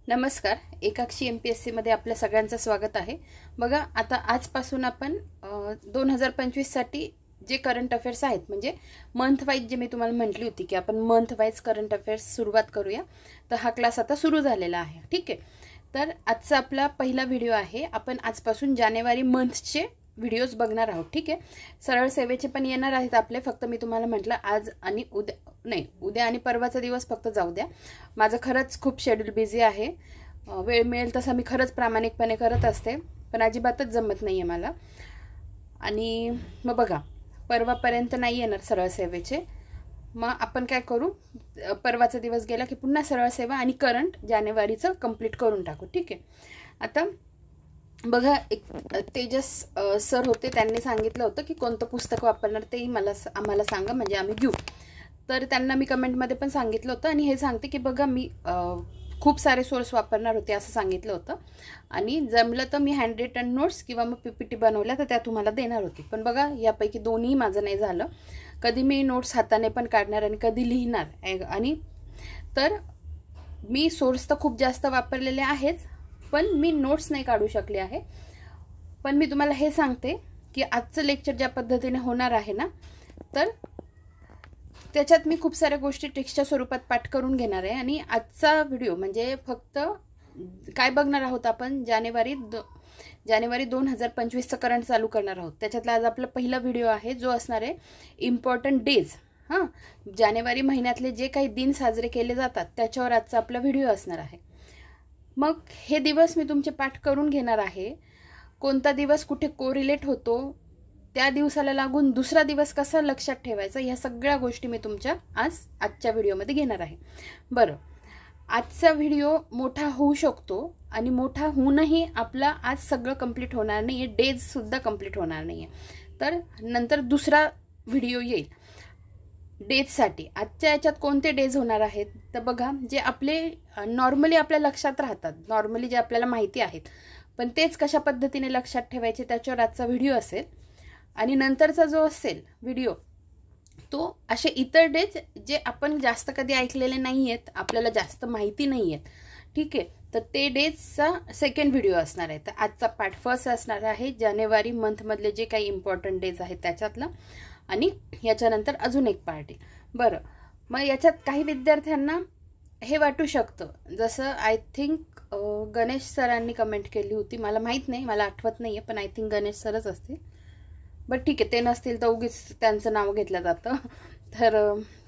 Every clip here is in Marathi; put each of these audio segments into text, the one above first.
नमस्कार. एकाक्षी MPSC मध्ये आपल्या सगळ्यांचं स्वागत आहे. बघा, आता आजपासून आपण 2025 साठी जे करंट अफेअर्स आहेत, म्हणजे मंथ वाईज जे मी तुम्हाला म्हटली होती की आपण मंथ वाईज करंट अफेअर्स सुरुवात करूया, तर हा क्लास आता सुरू झालेला आहे. ठीक आहे. तर आजचा आपला पहिला व्हिडिओ आहे. आपण आजपासून जानेवारी मंथचे व्हिडिओज बघणार आहोत. ठीक आहे. सरळ सेवेचे पण येणार आहेत आपले. फक्त मी तुम्हाला म्हटलं आज आणि उद्या आणि परवाचा दिवस फक्त जाऊ द्या. माझं खरंच खूप शेड्यूल बिझी आहे. वेळ मिळेल तसा मी खरंच प्रामाणिकपणे करत असते, पण अजिबातच जमत नाही आहे मला. आणि मग बघा, परवापर्यंत नाही येणार सरळ सेवेचे. मग आपण काय करू, परवाचा दिवस गेला की पुन्हा सरळ सेवा आणि करंट जानेवारीचं कंप्लीट करून टाकू. ठीक आहे. आता बघा, एक तेजस सर होते, त्यांनी सांगितलं होतं की कोणतं पुस्तक वापरणार तेही आम्हाला सांगा, म्हणजे आम्ही घेऊ. तर त्यांना मी कमेंटमध्ये पण सांगितलं होतं आणि हे सांगते की बघा, मी खूप सारे सोर्स वापरणार होते असं सांगितलं होतं. आणि जमलं तर मी हँड रिटन नोट्स किंवा मग PPT बनवल्या तर त्या तुम्हाला देणार होती. पण बघा, यापैकी दोन्ही माझं नाही झालं. कधी मी नोट्स हाताने पण काढणार आणि कधी लिहिणार. आणि तर मी सोर्स तर खूप जास्त वापरलेले आहेच, पण मी नोट्स नाही काढू शकले आहे. पण मी तुम्हाला हे सांगते की आजचं लेक्चर ज्या पद्धतीने होणार आहे ना, तर त्याच्यात मी खूप साऱ्या गोष्टी टेक्स्टच्या स्वरूपात पाठ करून घेणार आहे. आणि आजचा व्हिडिओ म्हणजे फक्त काय बघणार आहोत आपण, जानेवारी 2025चं करंट चालू करणार आहोत. त्याच्यातला आज आपला पहिला व्हिडिओ आहे, जो असणार आहे इम्पॉर्टंट डेज. जानेवारी महिन्यातले जे काही दिन साजरे केले जातात त्याच्यावर आजचा आपला व्हिडिओ असणार आहे. मग हे दिवस मी तुमचे पाठ करून घेणार आहे. कोणता दिवस कुठे कोरिलेट होतो, त्या दिवसाला लागून दुसरा दिवस कसा लक्षात ठेवायचा, ह्या सगळ्या गोष्टी मी तुमच्या आजच्या व्हिडिओमध्ये घेणार आहे. बरं, आजचा व्हिडिओ मोठा होऊ शकतो आणि मोठा होऊनही आपला आज सगळं कंप्लीट होणार नाही आहे, डेजसुद्धा कंप्लीट होणार नाही आहे. तर नंतर दुसरा व्हिडिओ येईल डेजसाठी. आजच्या याच्यात कोणते डेज होणार आहेत, तर बघा, जे आपले नॉर्मली आपल्या लक्षात राहतात, नॉर्मली जे आपल्याला माहिती आहेत, पण तेच कशा पद्धतीने लक्षात ठेवायचे त्याच्यावर आजचा व्हिडिओ असेल. आणि नंतरचा जो असेल व्हिडिओ, तो असे इतर डेज जे आपण जास्त कधी ऐकलेले नाही आहेत, आपल्याला जास्त माहिती नाही आहेत. ठीक आहे. तर ते डेजचा सेकंड व्हिडिओ असणार आहे. तर आजचा पार्ट फर्स्ट असणार आहे जानेवारी मंथमधले जे काही इम्पॉर्टंट डेज आहेत त्याच्यातला, आणि याच्यानंतर अजून एक पार्ट आहे. बरं, मग याच्यात काही विद्यार्थ्यांना हे वाटू शकतं, जसं आय थिंक गणेश सरांनी कमेंट केली होती, मला माहीत नाही, मला आठवत नाही आहे, पण आय थिंक गणेश सरच असतील. बट ठीक आहे, ते नसतील तर उगीच त्यांचं नाव घेतलं जातं. तर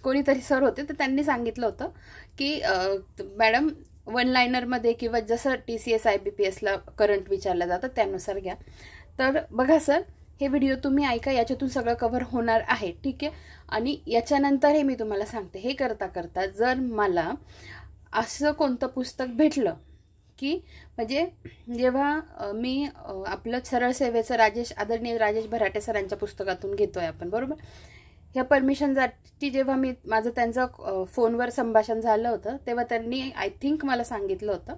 कोणीतरी सर होते, तर त्यांनी सांगितलं होतं की मॅडम वन लायनरमध्ये किंवा जसं TCS IBPSला करंट विचारलं जातं त्यानुसार घ्या. तर बघा सर, हे व्हिडिओ तुम्ही ऐका, याच्यातून सगळं कव्हर होणार आहे. ठीक आहे. आणि याच्यानंतर हे मी तुम्हाला सांगते, हे करता करता जर मला असं कोणतं पुस्तक भेटलं की, म्हणजे जेव्हा मी आपलं सरळ सेवेचं आदरणीय राजेश भराटे सरांच्या पुस्तकातून घेतोय आपण, बरोबर, ह्या परमिशनसाठी जेव्हा माझं त्यांचं फोनवर संभाषण झालं होतं, तेव्हा त्यांनी आय थिंक मला सांगितलं होतं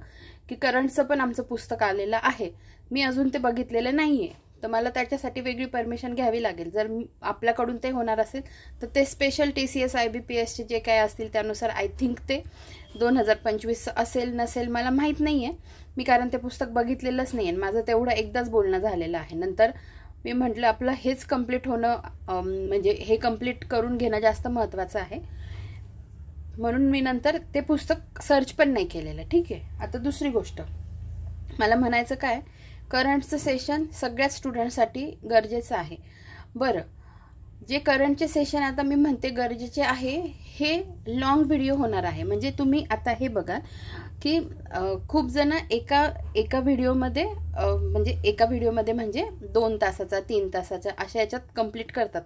की करंटचं पण आमचं पुस्तक आलेलं आहे. मी अजून ते बघितलेलं नाही आहे, तर मला त्याच्यासाठी वेगळी परमिशन घ्यावी लागेल. जर आपल्याकडून ते होणार असेल तर ते स्पेशल TCS IBPSचे जे काय असतील त्यानुसार आय थिंक ते 2025 असेल नसेल मला माहीत नाही आहे. मी कारण ते पुस्तक बघितलेलंच नाही आहे. माझं तेवढं एकदाच बोलणं झालेलं आहे. नंतर मी म्हटलं आपलं हेच कंप्लीट होणं, म्हणजे हे कंप्लीट करून घेणं जास्त महत्त्वाचं आहे, म्हणून मी नंतर ते पुस्तक सर्च पण नाही केलेलं. ठीक आहे. आता दुसरी गोष्ट मला म्हणायचं काय, करंटचं सेशन सगळ्याच स्टुडंटसाठी गरजेचं आहे. बरं, जे करंटचे सेशन आता मी म्हणते गरजेचे आहे, हे लॉंग व्हिडिओ होणार आहे. म्हणजे तुम्ही आता हे बघा की खूप जण एका व्हिडिओमध्ये म्हणजे 2 तासाचा 3 तासाचा अशा याच्यात कंप्लीट करतात.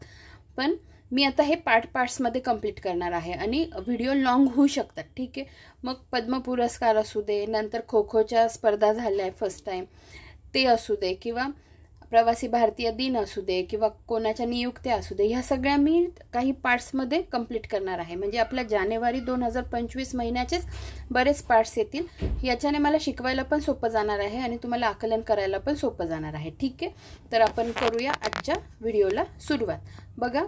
पण मी आता हे पार्ट्समध्ये कंप्लीट करणार आहे आणि व्हिडिओ लॉंग होऊ शकतात. ठीक आहे. मग पद्म पुरस्कार असू दे, नंतर खो खोच्या स्पर्धा झाल्या आहे फर्स्ट टाईम, ते असू दे, किंवा प्रवासी भारतीय दिन असू दे, किंवा कोणाच्या नियुक्त्या असू दे, ह्या सगळ्या मी काही पार्ट्समध्ये कंप्लीट करणार आहे. म्हणजे आपल्या जानेवारी 2025 महिन्याचेच बरेच पार्ट्स येतील. याच्याने मला शिकवायला पण सोपं जाणार आहे आणि तुम्हाला आकलन करायला पण सोपं जाणार आहे. ठीक आहे. तर आपण करूया आजच्या व्हिडिओला सुरुवात. बघा,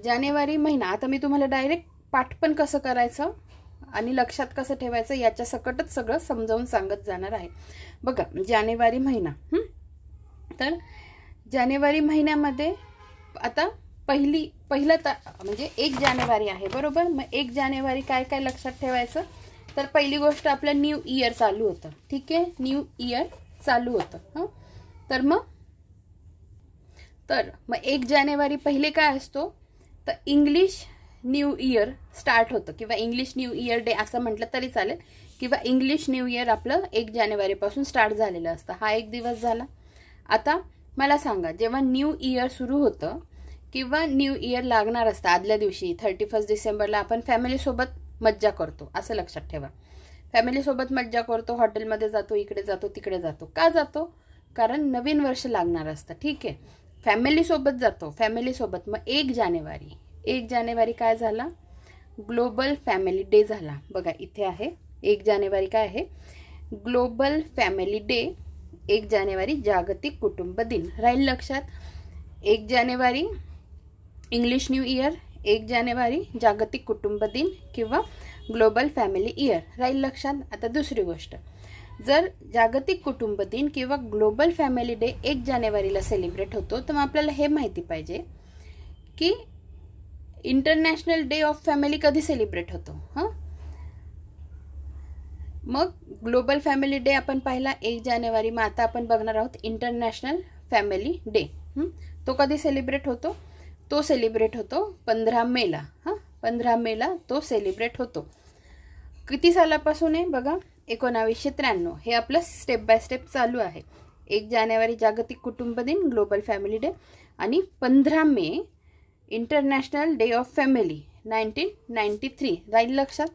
जानेवारी महिना, आता मी तुम्हाला डायरेक्ट पाठ पण कसं करायचं आणि लक्षात कसं ठेवायचं याच्या सकटच सगळं समजावून सांगत जाणार आहे. बघा जानेवारी महिना, तर जानेवारी महिन्यामध्ये आता म्हणजे 1 जानेवारी आहे बरोबर. मग 1 जानेवारी काय काय लक्षात ठेवायचं, तर पहिली गोष्ट आपलं न्यू इयर चालू होतं. ठीक आहे, न्यू इयर चालू होतं. तर मग 1 जानेवारी पहिले काय असतो, तर इंग्लिश न्यू इयर स्टार्ट होतं, किंवा इंग्लिश न्यू इयर डे असं म्हटलं तरी चालेल, किंवा इंग्लिश न्यू इयर आपलं 1 जानेवारीपासून स्टार्ट झालेलं असतं. हा एक दिवस झाला. आता मला सांगा, जेव्हा न्यू इयर सुरू होतं किंवा न्यू इयर लागणार असतं आदल्या दिवशी 31 डिसेंबरला आपण फॅमिलीसोबत मज्जा करतो, असं लक्षात ठेवा. फॅमिलीसोबत मज्जा करतो, हॉटेलमध्ये जातो, इकडे जातो, तिकडे जातो. का जातो, कारण नवीन वर्ष लागणार असतं. ठीक आहे, फॅमिलीसोबत जातो, फॅमिलीसोबत. मग 1 जानेवारी काय झाला, ग्लोबल फॅमिली डे झाला. बघा इथे आहे 1 जानेवारी काय आहे, ग्लोबल फॅमिली डे. 1 जानेवारी जागतिक कुटुंब दिन. राहील लक्षात. 1 जानेवारी इंग्लिश न्यू इयर, 1 जानेवारी जागतिक कुटुंब दिन किंवा ग्लोबल फॅमिली इयर. राहील लक्षात. आता दुसरी गोष्ट, जर जागतिक कुटुंब दिन किंवा ग्लोबल फॅमिली डे 1 जानेवारीला सेलिब्रेट होतो, तर मग आपल्याला हे माहिती पाहिजे की इंटरनॅशनल डे ऑफ फॅमिली कधी सेलिब्रेट होतो. मग ग्लोबल फॅमिली डे आपण पाहिला 1 जानेवारी. मग आता आपण बघणार आहोत इंटरनॅशनल फॅमिली डे. तो कधी सेलिब्रेट होतो, तो सेलिब्रेट होतो 15 मेला. 15 मेला तो सेलिब्रेट होतो. किती सालापासून आहे बघा, 1993. हे आपलं स्टेप बाय स्टेप चालू आहे. 1 जानेवारी जागतिक कुटुंब दिन, ग्लोबल फॅमिली डे, आणि 15 मे इंटरनॅशनल डे ऑफ फॅमिली 1993. राहील लक्षात.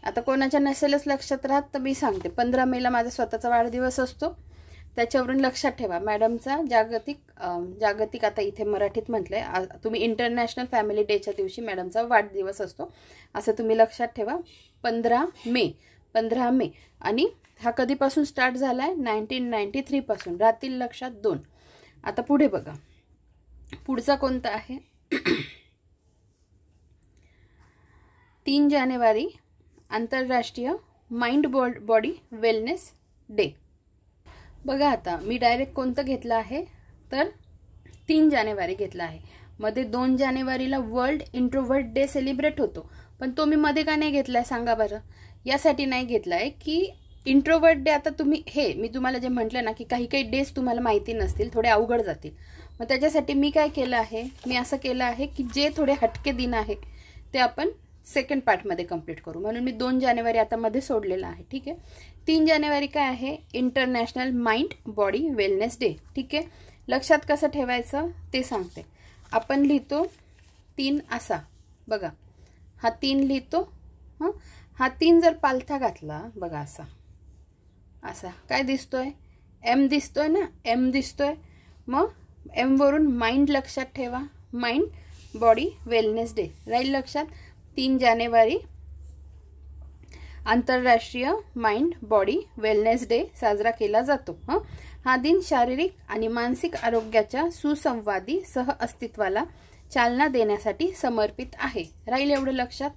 आता कोणाच्या नसेलच लक्षात राहत तर मी सांगते, 15 मेला माझा स्वतःचा वाढदिवस असतो. त्याच्यावरून लक्षात ठेवा, मॅडमचा जागतिक आता इथे मराठीत म्हटलंय, तुम्ही इंटरनॅशनल फॅमिली डेच्या दिवशी मॅडमचा वाढदिवस असतो, असं तुम्ही लक्षात ठेवा. 15 मे. आणि हा कधीपासून स्टार्ट झाला आहे, 1993 पासून. राहतील लक्षात 2. आता पुढे बघा, पुढचा कोणता आहे, 3 जानेवारी आंतरराष्ट्रीय माइंड बॉडी वेलनेस डे. बघा आता मी डायरेक्ट कोणतं घेतलं आहे, तर 3 जानेवारी घेतला आहे. मध्ये 2 जानेवारीला वर्ल्ड इंट्रोवर्ट डे सेलिब्रेट होतो, पण तो मी मध्ये का नाही घेतलाय सांगा बरं. यासाठी नाही घेतलाय की इंट्रोवर्ट डे, आता तुम्ही मी तुम्हाला जे म्हटलं ना की काही डेज तुम्हाला माहिती नसतील, थोडे अवघड जातील. मग त्याच्यासाठी मी काय केलं आहे, मी असं केलं आहे की जे थोडे हटके दिन आहे ते आपण सेकंड पार्टमध्ये कंप्लीट करू, म्हणून मी 2 जानेवारी आता मध्ये सोडलेला आहे. ठीक आहे. 3 जानेवारी काय आहे, international mind body wellness day. ठीक आहे, लक्षात कसं ठेवायचं ते सांगते. आपण लिहितो 3 असा, बघा हा 3 लिहितो. हा 3 जर पालथा घातला, बघा असा काय दिसतोय, एम दिसतोय ना, एम दिसतोय. मग एम वरून माइंड लक्षात ठेवा, माइंड बॉडी वेलनेस डे. राहील लक्षात. 3 जानेवारी आंतरराष्ट्रीय माइंड बॉडी वेलनेस डे साजरा केला जातो. हा दिन शारीरिक आणि मानसिक आरोग्याच्या सुसंवादी सह अस्तित्वाला चालना देण्यासाठी समर्पित आहे. राहील एवढं लक्षात.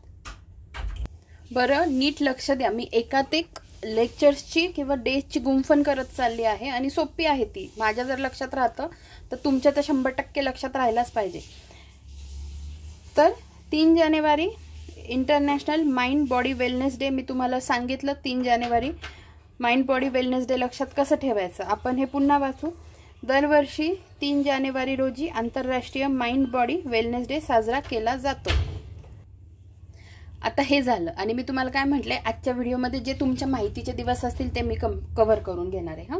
बरं नीट लक्ष द्या, मी एकातेक लेक्चर्सची किंवा डेजची गुंफण करत चालली आहे आणि सोपी आहे ती. माझ्या जर लक्षात राहतं तर तुमच्या तर 100% लक्षात राहायलाच पाहिजे. तर 3 जानेवारी international mind body wellness day मी तुम्हाला सांगितलं. 3 जानेवारी माइंड बॉडी वेलनेस डे लक्षात कसं ठेवायचं आपण हे पुन्हा वाचू. दरवर्षी 3 जानेवारी रोजी आंतरराष्ट्रीय माइंड बॉडी वेलनेस डे साजरा केला जातो. आता हे झालं आणि मी तुम्हाला काय म्हटलंय, आजच्या व्हिडिओमध्ये जे तुमच्या माहितीचे दिवस असतील ते मी कव्हर करून घेणार आहे.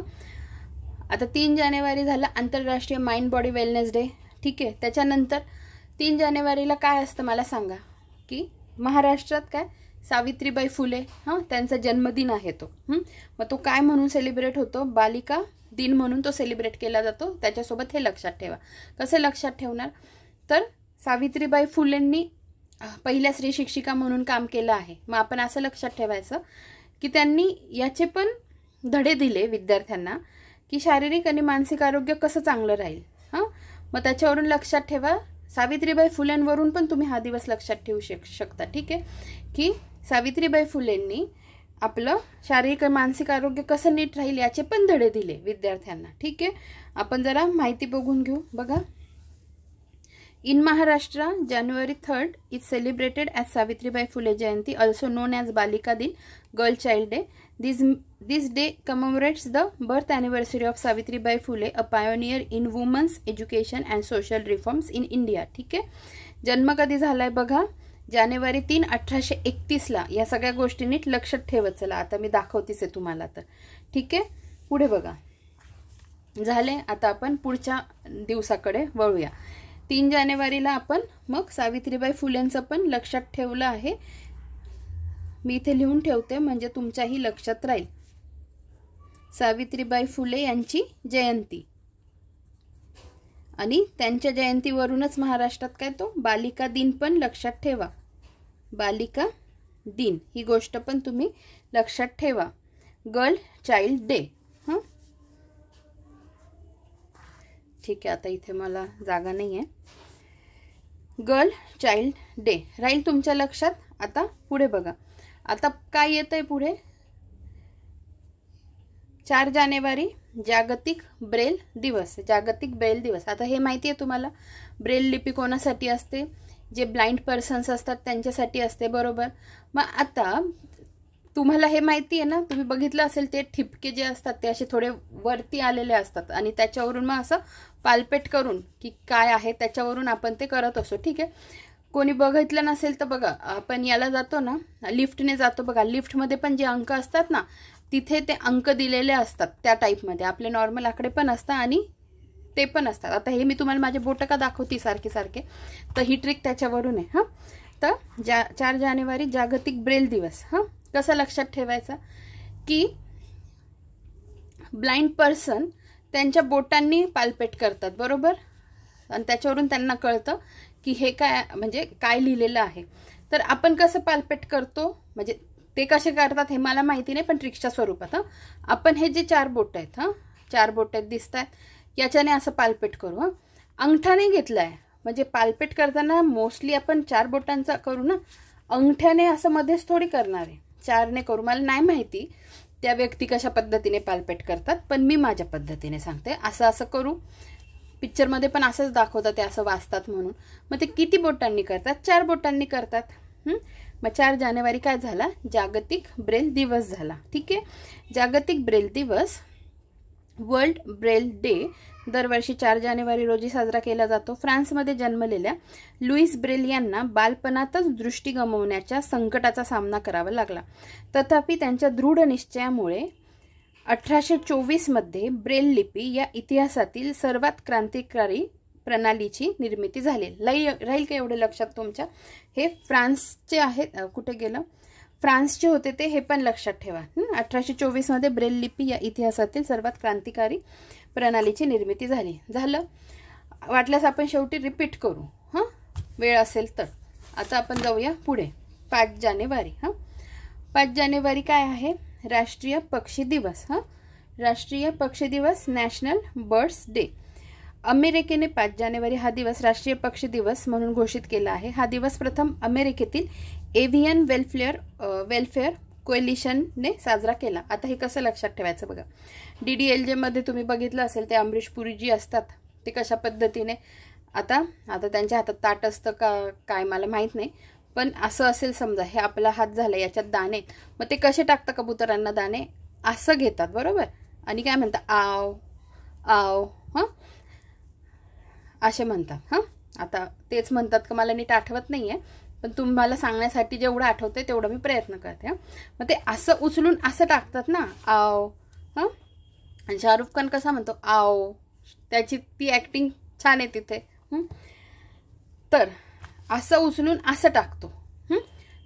आता 3 जानेवारी झालं आंतरराष्ट्रीय माइंड बॉडी वेलनेस डे. ठीक आहे. त्याच्यानंतर 3 जानेवारीला काय असतं मला सांगा, की महाराष्ट्रात काय सावित्रीबाई फुले त्यांचा जन्मदिन आहे तो. मग तो काय म्हणून सेलिब्रेट होतो, बालिका दिन म्हणून तो सेलिब्रेट केला जातो. त्याच्यासोबत हे लक्षात ठेवा. कसं लक्षात ठेवणार, तर सावित्रीबाई फुलेंनी पहिल्या स्त्री शिक्षिका म्हणून काम केलं आहे. मग आपण असं लक्षात ठेवायचं की त्यांनी याचे पण धडे दिले विद्यार्थ्यांना की शारीरिक आणि मानसिक आरोग्य कसं चांगलं राहील. मग त्याच्यावरून लक्षात ठेवा. सावित्रीबाई फुलेंवरून पण तुम्ही हा दिवस लक्षात ठेवू शकता. ठीक आहे, की सावित्रीबाई फुलेंनी आपलं शारीरिक आणि मानसिक आरोग्य कसं नीट राहील याचे पण धडे दिले विद्यार्थ्यांना. ठीक आहे, आपण जरा माहिती बघून घेऊ. बघा, in Maharashtra January 3rd is celebrated as Savitribai Phule Jayanti, also known as Balika Din, Girl Child Day. This day commemorates the birth anniversary of Savitribai Phule, a pioneer in women's education and social reforms in India. ठीक आहे, जन्म कधी झालाय बघा, जानेवारी 3, 1831ला. या सगळ्या गोष्टी नीट लक्षात ठेवत चला. आता मी दाखवतेच आहे तुम्हाला तर. ठीक आहे, पुढे बघा. झाले, आता आपण पुढच्या दिवसाकडे वळूया. 3 जानेवारीला आपण मग सावित्रीबाई फुलेंचं पण लक्षात ठेवलं आहे. मी इथे लिहून ठेवते म्हणजे तुमच्याही लक्षात राहील. सावित्रीबाई फुले यांची जयंती आणि त्यांच्या जयंतीवरूनच महाराष्ट्रात काय तो बालिका दिन पण लक्षात ठेवा. बालिका दिन ही गोष्ट पण तुम्ही लक्षात ठेवा. Girl child day. हां, ठीक आहे, आता इथे मला जागा नाही आहे. गर्ल चाइल्ड डे राहील तुमच्या लक्षात. आता पुढे बघा, आता काय येतंय पुढे. 4 जानेवारी जागतिक ब्रेल दिवस. जागतिक ब्रेल दिवस. आता हे माहिती आहे तुम्हाला, ब्रेल लिपी कोणासाठी असते? जे ब्लाइंड पर्सन्स असतात त्यांच्यासाठी असते, बरोबर. मग आता तुम्हाला हे माहिती आहे ना, तुम्ही बघितलं असेल ते ठिपके जे असतात ते असे थोडे वरती आलेले असतात आणि त्याच्यावरून मग असं पालपेट करून की काय आहे त्याच्यावरून आपण ते करत असतो. ठीक आहे, कोणी बघितलं नसेल तर बघा, आपण याला जातो ना, लिफ्टने जातो बघा, लिफ्टमध्ये पण जे अंक असतात ना तिथे ते अंक दिलेले असतात त्या टाईपमध्ये. आपले नॉर्मल आकडे पण असतात आणि ते पण असतात. आता हे मी तुम्हाला माझे बोटं का दाखवते सारखे सारखे, तर ही ट्रिक त्याच्यावरून आहे. हां, तर 4 जानेवारी जागतिक ब्रेल दिवस. हां, कसं लक्षात ठेवायचं की ब्लाइंड पर्सन त्यांच्या बोटांनी पालपेट करतात, बरोबर, आणि त्याच्यावरून त्यांना कळतं की हे काय म्हणजे काय लिहिलेलं आहे. तर आपण कसं पालपेट करतो, म्हणजे ते कसे करतात हे मला माहिती नाही, पण ट्रिक्सच्या स्वरूपात. हां, आपण हे जे 4 बोट आहेत, हां 4 बोट आहेत दिसत आहेत, याच्याने असं पालपेट करू. हां, अंगठा नाही घेतलाय, म्हणजे पालपेट करताना मोस्टली आपण 4 बोटांचा करू ना, अंगठ्याने असं मध्येच थोडी करणार आहे, 4ने करू. मला नाही माहिती त्या व्यक्ती कशा पद्धतीने पालपेट करतात, पण मी माझ्या पद्धतीने सांगते. असं असं करू. पिक्चरमध्ये पण असंच दाखवतात, ते असं वाचतात म्हणून. मग ते किती बोटांनी करतात? 4 बोटांनी करतात. मग 4 जानेवारी काय झाला? जागतिक ब्रेल दिवस झाला. ठीक आहे, जागतिक ब्रेल दिवस, वर्ल्ड ब्रेल डे, दरवर्षी 4 जानेवारी रोजी साजरा केला जातो. फ्रान्समध्ये जन्मलेल्या लुईस ब्रेल यांना बालपणातच दृष्टी गमावण्याच्या संकटाचा सामना करावा लागला. तथापि त्यांच्या दृढ निश्चयामुळे 1824 मध्ये ब्रेल लिपी या इतिहासातील सर्वात क्रांतिकारी प्रणालीची निर्मिती झाली. राहील का एवढे लक्षात तुमच्या? हे फ्रान्सचे आहेत. कुठे गेलं? फ्रान्सचे होते ते, हे पण लक्षात ठेवा. 1824 मध्ये ब्रेल लिपी या इतिहासातील सर्वात क्रांतिकारी प्रणालीची निर्मिती झाली. झालं, वाटल्यास आपण शेवटी रिपीट करू हां, वेळ असेल तर. आता आपण जाऊया पुढे. 5 जानेवारी. हां, 5 जानेवारी काय आहे? राष्ट्रीय पक्षी दिवस. हां, राष्ट्रीय पक्षी दिवस, नॅशनल बर्ड्स डे. अमेरिकेने 5 जानेवारी हा दिवस राष्ट्रीय पक्षी दिवस म्हणून घोषित केला आहे. हा दिवस प्रथम अमेरिकेतील एव्हियन वेलफेअर कोएलिशनने साजरा केला. आता हे कसं लक्षात ठेवायचं बघा. DDLJ मध्ये तुम्ही बघितलं असेल ते अमरीश पुरी जी असतात ते कशा पद्धतीने, आता त्यांच्या हातात ताट असतं का काय मला माहीत नाही, पण असं असेल समजा, हे आपला हात झाला, याच्यात दाणे, मग ते कसे टाकतात कबुतरांना दाणे? असं घेतात, बरोबर, आणि काय म्हणतात? आव आव. हां, असे म्हणतात. हां, आता तेच म्हणतात का मला नीट आठवत नाही आहे, पण तुम्हाला सांगण्यासाठी जेवढं आठवतंय तेवढं मी प्रयत्न करते. हां, मग ते असं उचलून असं टाकतात ना, आव. हां, आणि शाहरुख खान कसा म्हणतो? आव. त्याची ती ॲक्टिंग छान आहे तिथे. तर असं उचलून असं टाकतो.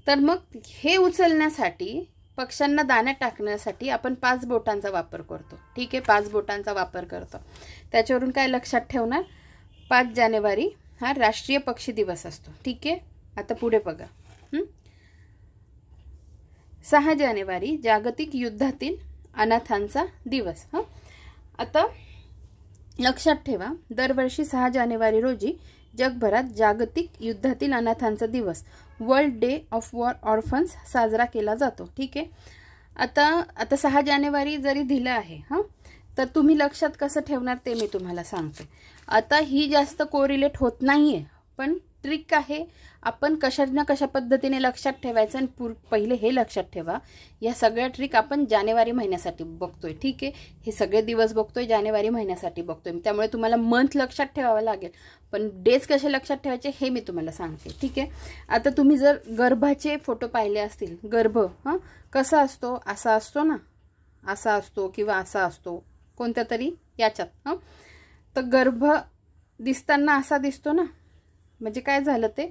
तर मग हे उचलण्यासाठी, पक्ष्यांना दाण्यात टाकण्यासाठी आपण 5 बोटांचा वापर करतो. ठीक आहे, 5 बोटांचा वापर करतो. त्याच्यावरून काय लक्षात ठेवणार? 5 जानेवारी हा राष्ट्रीय पक्षी दिवस असतो. ठीक आहे, आता पुढे बघा. 6 जानेवारी जागतिक युद्धातील अनाथांचा दिवस. हां, आता लक्षात ठेवा, दरवर्षी 6 जानेवारी रोजी जगभरात जागतिक युद्धातील अनाथांचा दिवस world day of war orphans साजरा केला जातो. ठीक आहे. आता 6 जानेवारी जरी दिलं आहे हां, तर तुम्ही लक्षात कसं ठेवणार ते मी तुम्हाला सांगते. आता ही जास्त कोरिलेट होत नाही आहे, पण ट्रिक आहे. आपण कशा ना कशा पद्धतीने लक्षात ठेवायचं. आणि पहिले हे लक्षात ठेवा, या सगळ्या ट्रिक आपण जानेवारी महिन्यासाठी बघतोय. ठीक आहे. हे सगळे दिवस बघतोय जानेवारी महिन्यासाठी बघतोय, त्यामुळे तुम्हाला मंथ लक्षात ठेवावं लागेल, पण डेज कसे लक्षात ठेवायचे हे मी तुम्हाला सांगते. ठीक आहे. आता तुम्ही जर गर्भाचे फोटो पाहिले असतील, गर्भ हां कसा असतो, असा असतो ना, असा असतो किंवा असा असतो कोणत्या तरी याच्यात हां, तर गर्भ दिसताना असा दिसतो ना, म्हणजे काय झालं ते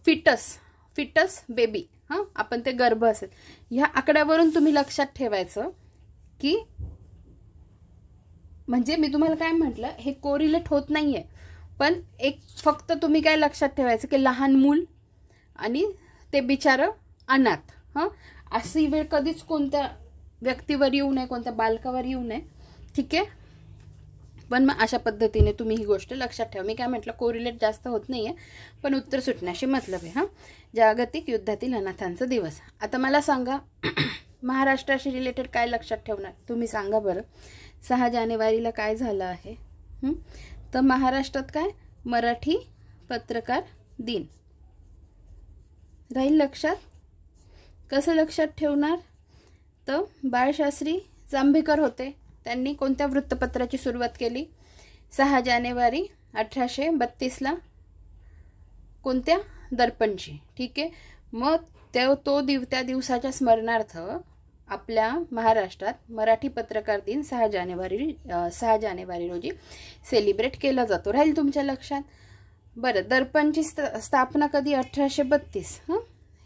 फिटस बेबी हां, आपण ते गर्भ असेल. ह्या आकड्यावरून तुम्ही लक्षात ठेवायचं की, म्हणजे मी तुम्हाला काय म्हटलं, हे कोरिलेट होत नाहीये, पण एक फक्त तुम्ही काय लक्षात ठेवायचं की लहान मूल आणि ते बिचारं अनाथ हां, अशी वेळ कधीच कोणत्या व्यक्तीवर येऊ नये, कोणत्या बालकावर येऊ नये. ठीक आहे. पण मग अशा पद्धतीने तुम्ही ही गोष्ट लक्षात ठेवा. मी काय म्हटलं, कोरिलेट जास्त होत नाहीये, पण उत्तर सुटण्याशी मतलब आहे हां. जागतिक युद्धातील अनाथांचा दिवस. आता मला सांगा, महाराष्ट्राशी रिलेटेड काय लक्षात ठेवणार तुम्ही सांगा बरं. 6 जानेवारीला काय झालं आहे, तर महाराष्ट्रात काय मराठी पत्रकार दिन राहील लक्षात. कसं लक्षात ठेवणार, तर बाळशास्त्री जांभेकर होते. त्यांनी कोणत्या वृत्तपत्राची सुरुवात केली, 6 जानेवारी 1832ला, कोणत्या, दर्पणची. ठीक आहे. मग त्या दिवसाच्या स्मरणार्थ आपल्या महाराष्ट्रात मराठी पत्रकार दिन 6 जानेवारी रोजी सेलिब्रेट केला जातो. राहील तुमच्या लक्षात. बरं, दर्पणची स्थापना कधी, 1832 हां,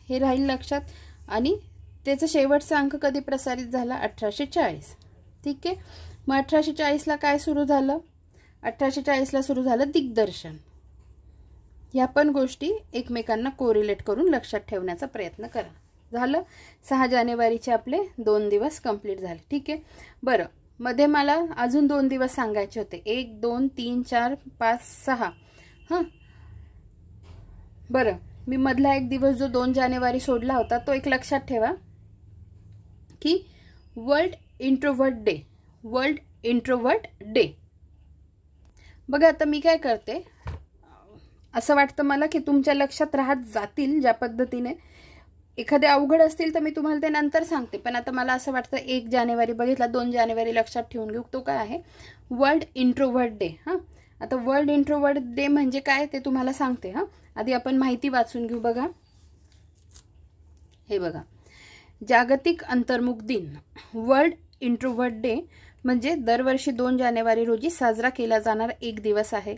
हे राहील लक्षात. आणि त्याचा शेवटचा अंक कधी प्रसारित झाला, 1840. ठीक आहे. मग 1840ला काय सुरू झालं, 1840ला सुरू झालं दिग्दर्शन. ह्या पण गोष्टी एकमेकांना कोरिलेट करून लक्षात ठेवण्याचा प्रयत्न करा. झालं. 6 जानेवारीचे आपले 2 दिवस कंप्लीट झाले. ठीक आहे. बरं, मध्ये मला अजून 2 दिवस सांगायचे होते, 1 2 3 4 5 6 हां. बरं, मी मधला एक दिवस जो 2 जानेवारी सोडला होता, तो एक लक्षात ठेवा की वर्ल्ड इंट्रोवर्ट डे. बघा, आता मी काय करते, असं वाटतं मला की तुमच्या लक्षात राहत जातील ज्या पद्धतीने. एखादे अवघड असतील तर मी तुम्हाला ते नंतर सांगते, पण आता मला असं वाटतं 1 जानेवारी बघितला, 2 जानेवारी लक्षात ठेवून घेऊ. तो काय आहे, वर्ल्ड इंट्रोवर्ट डे हां. आता वर्ल्ड इंट्रोवर्ट डे म्हणजे काय ते तुम्हाला सांगते हां. आधी आपण माहिती वाचून घेऊ. बघा, हे बघा, जागतिक अंतर्मुख दिन, वर्ल्ड इंट्रोवर्ट डे म्हणजे दरवर्षी 2 जानेवारी रोजी साजरा केला जाणारा एक दिवस आहे.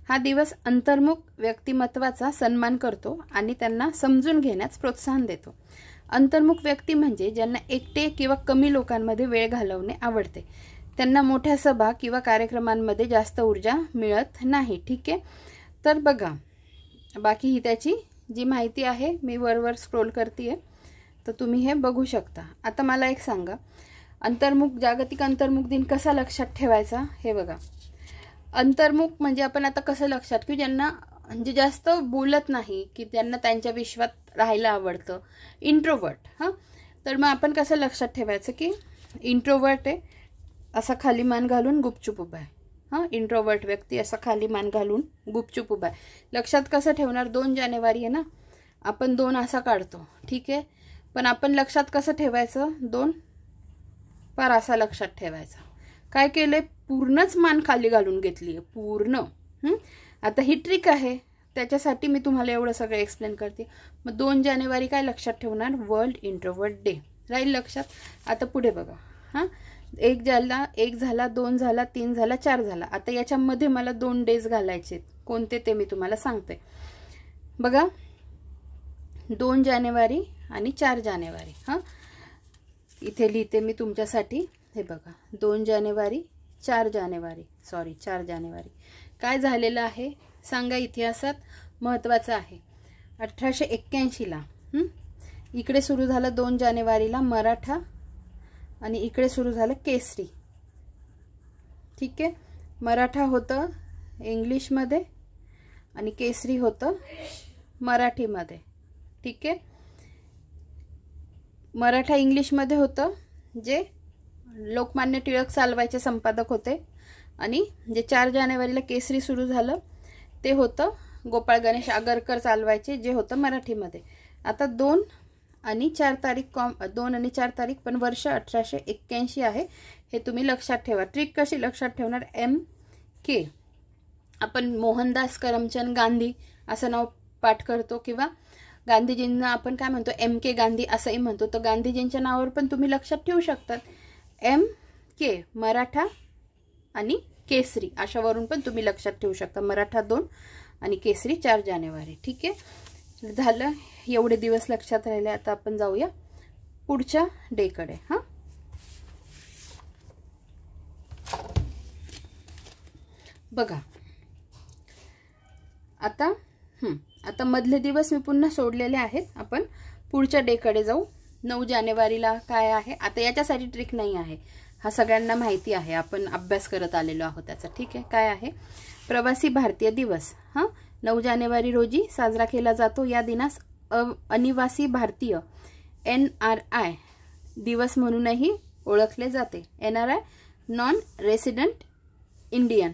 हा दिवस अंतर्मुख व्यक्तिमत्वाचा सन्मान करतो आणि त्यांना समजून घेण्यास प्रोत्साहन देतो. अंतर्मुख व्यक्ती म्हणजे ज्यांना एकटे किंवा कमी लोकांमध्ये वेळ घालवणे आवडते. त्यांना मोठ्या सभा किंवा कार्यक्रमांमध्ये जास्त ऊर्जा मिळत नाही. ठीक आहे. तर बघा, बाकी ही त्याची जी माहिती आहे मी वर स्क्रोल करते, तर तुम्ही हे बघू शकता. आता मला एक सांगा, जागतिक अंतर्मुख दिन कसा लक्षात ठेवायचा, हे बघा. अंतर्मुख म्हणजे आपण आता कसं लक्षात की ज्यांना म्हणजे जास्त बोलत नाही, की त्यांना त्यांच्या विश्वात राहायला आवडतं, इंट्रोवर्ट हां. तर मग आपण कसं लक्षात ठेवायचं की इंट्रोवर्ट आहे, असा खाली मान घालून गुपचूप उभा आहे हां. इंट्रोवर्ट व्यक्ती असा खाली मान घालून गुपचूप उभा आहे. लक्षात कसं ठेवणार, 2 जानेवारी आहे ना, आपण 2 असा काढतो. ठीक आहे. पण आपण लक्षात कसं ठेवायचं, 2 पार असा लक्षात ठेवायचा. काय केलंय, पूर्णच मान खाली घालून घेतली आहे, पूर्ण. आता ही ट्रिक आहे, त्याच्यासाठी मी तुम्हाला एवढं सगळं एक्सप्लेन करते. मग 2 जानेवारी काय लक्षात ठेवणार, वर्ल्ड इंट्रोवर्ट डे राहील लक्षात. आता पुढे बघा हां, 1 झाला, 2 झाला, 3 झाला, 4 झाला. आता याच्यामध्ये मला 2 डेज घालायचे, कोणते ते मी तुम्हाला सांगते. बघा, 2 जानेवारी आणि 4 जानेवारी हां. इथे लिहिते मी तुमच्यासाठी. हे बघा, 2 जानेवारी 4 जानेवारी काय झालेलं आहे सांगा, इतिहासात महत्त्वाचं आहे. 1881ला इकडे सुरू झालं 2 जानेवारीला मराठा, आणि इकडे सुरू झालं केसरी. ठीक आहे. मराठा होतं इंग्लिशमध्ये आणि केसरी होतं मराठीमध्ये. ठीक आहे. मराठा इंग्लिशमध्ये होतं, जे लोकमान्य टिळक चालवायचे संपादक होते. आणि जे 4 जानेवारीला केसरी सुरू झालं ते होतं गोपाळ गणेश आगरकर चालवायचे, जे होतं मराठीमध्ये. आता 2 आणि 4 तारीख 2 आणि 4 तारीख पण वर्ष 1881 आहे, हे तुम्ही लक्षात ठेवा. ट्रिक कशी लक्षात ठेवणार, MK. आपण मोहनदास करमचंद गांधी असं नाव पाठ करतो, किंवा गांधीजींना आपण काय म्हणतो, MK गांधी असंही म्हणतो. तर गांधीजींच्या नावावर पण तुम्ही लक्षात ठेवू शकतात. MK मराठा आणि केसरी अशावरून पण तुम्ही लक्षात ठेवू शकता. मराठा 2 आणि केसरी 4 जानेवारी. ठीक आहे, झालं. एवढे दिवस लक्षात राहिले. आता आपण जाऊया पुढच्या डेकडे. हां, बघा आता मधले दिवस मी पुन्हा सोडलेले आहेत. आपण पुढच्या डेकडे जाऊ. 9 जानेवारीला काय आहे, आता याच्यासाठी ट्रिक नाही आहे, हा सगळ्यांना माहिती आहे, आपण अभ्यास करत आलेलो आहोत त्याचा. ठीक आहे, काय आहे, प्रवासी भारतीय दिवस. 9 जानेवारी रोजी साजरा केला जातो. या दिनास अनिवासी भारतीय NRI दिवस म्हणूनही ओळखले जाते. NRI non resident Indian.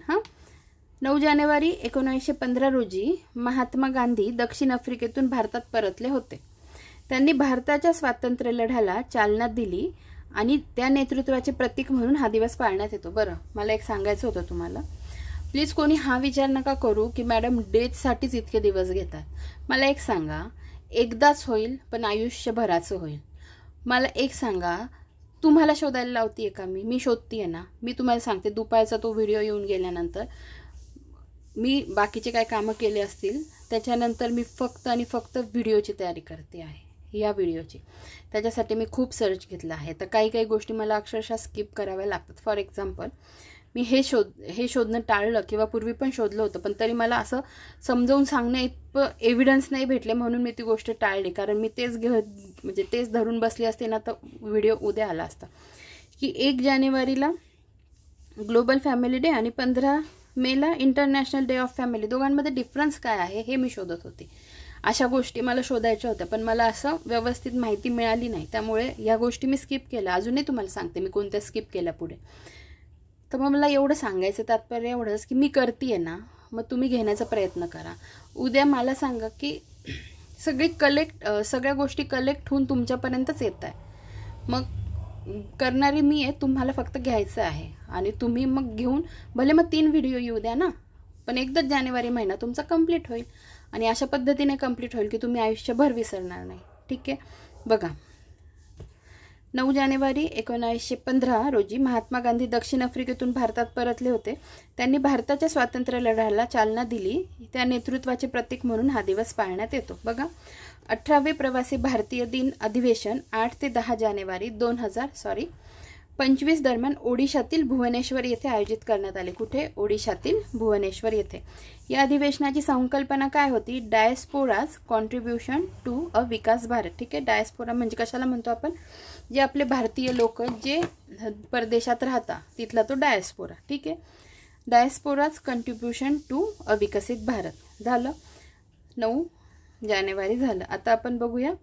9 जानेवारी 1915 रोजी महात्मा गांधी दक्षिण आफ्रिकेतून भारतात परतले होते. त्यांनी भारताच्या स्वातंत्र्य लढ्याला चालना दिली आणि त्या नेतृत्वाचे प्रतीक म्हणून हा दिवस पाळण्यात येतो. बरं, मला एक सांगायचं होतं तुम्हाला. प्लीज कोणी हा विचार नका करू की मॅडम डेटसाठीच इतके दिवस घेतात. मला एक सांगा, एकदाच होईल पण आयुष्यभराचं होईल. मला एक सांगा, तुम्हाला शोधायला लावतीये का मी शोधतीये ना. मी तुम्हाला सांगते, दुपारचा तो व्हिडिओ येऊन गेल्यानंतर मी बाकीचे काय कामं केले असतील, त्याच्यानंतर मी फक्त आणि फक्त व्हिडिओची तयारी करते आहे, या व्हिडिओची. त्याच्यासाठी मी खूप सर्च घेतला आहे. तर काही गोष्टी मला अक्षरशः स्किप कराव्या लागतात. फॉर एक्झाम्पल, मी हे शोधणं टाळलं, किंवा पूर्वी पण शोधलं होतं, पण तरी मला असं समजावून सांगणे इतकं एव्हिडन्स नाही भेटले, म्हणून मी ती गोष्ट टाळली. कारण मी तेच धरून बसली असते ना, तर व्हिडिओ उद्या आला असता. की 1 जानेवारीला ग्लोबल फॅमिली डे आणि 15 मेला इंटरनॅशनल डे ऑफ फॅमिली, दोघांमध्ये डिफरन्स काय आहे हे मी शोधत होते. अशा गोष्टी मला शोधायच्या होत्या, पण मला असं व्यवस्थित माहिती मिळाली नाही. त्यामुळे या गोष्टी मी स्किप केल्या. अजूनही तुम्हाला सांगते मी कोणत्या स्किप केल्या पुढे. तर मग मला एवढं सांगायचं तात्पर्य एवढंच की मी करते ना, मग तुम्ही घेण्याचा प्रयत्न करा. उद्या मला सांगा की सगळ्या गोष्टी कलेक्ट होऊन तुमच्यापर्यंतच येत आहे. मग करणारी मी आहे, तुम्हाला फक्त घ्यायचं आहे. आणि तुम्ही मग घेऊन भले मग 3 व्हिडिओ येऊ द्या ना, पण एकदाच जानेवारी महिना तुमचा कंप्लीट होईल. आणि अशा पद्धतीने कंप्लीट होईल की तुम्ही आयुष्यभर विसरणार नाही. ठीक आहे, बघा 9 जानेवारी 1915 रोजी महात्मा गांधी दक्षिण आफ्रिकेतून भारतात परतले होते. त्यांनी भारताच्या स्वातंत्र्य लढ्याला चालना दिली. त्या नेतृत्वाचे प्रतीक म्हणून हा दिवस पाळण्यात येतो. बघा, 18वे प्रवासी भारतीय दिन अधिवेशन 8 ते 10 जानेवारी 2025 दरम्यान ओडिशातील भुवनेश्वर येथे आयोजित करण्यात आले. कुठे? ओडिशातील भुवनेश्वर येथे. या अधिवेशनाची संकल्पना काय होती? डायस्पोराज कॉन्ट्रीब्युशन टू अ विकास भारत. ठीक आहे, डायस्पोरा म्हणजे कशाला म्हणतो आपण? जे आपले भारतीय लोक जे परदेशात राहतात तिथला तो डायस्पोरा. ठीक आहे, डायस्पोराज कॉन्ट्रीब्युशन टू अ विकसित भारत. झालं, 9 जानेवारी झालं. आता आपण बघूया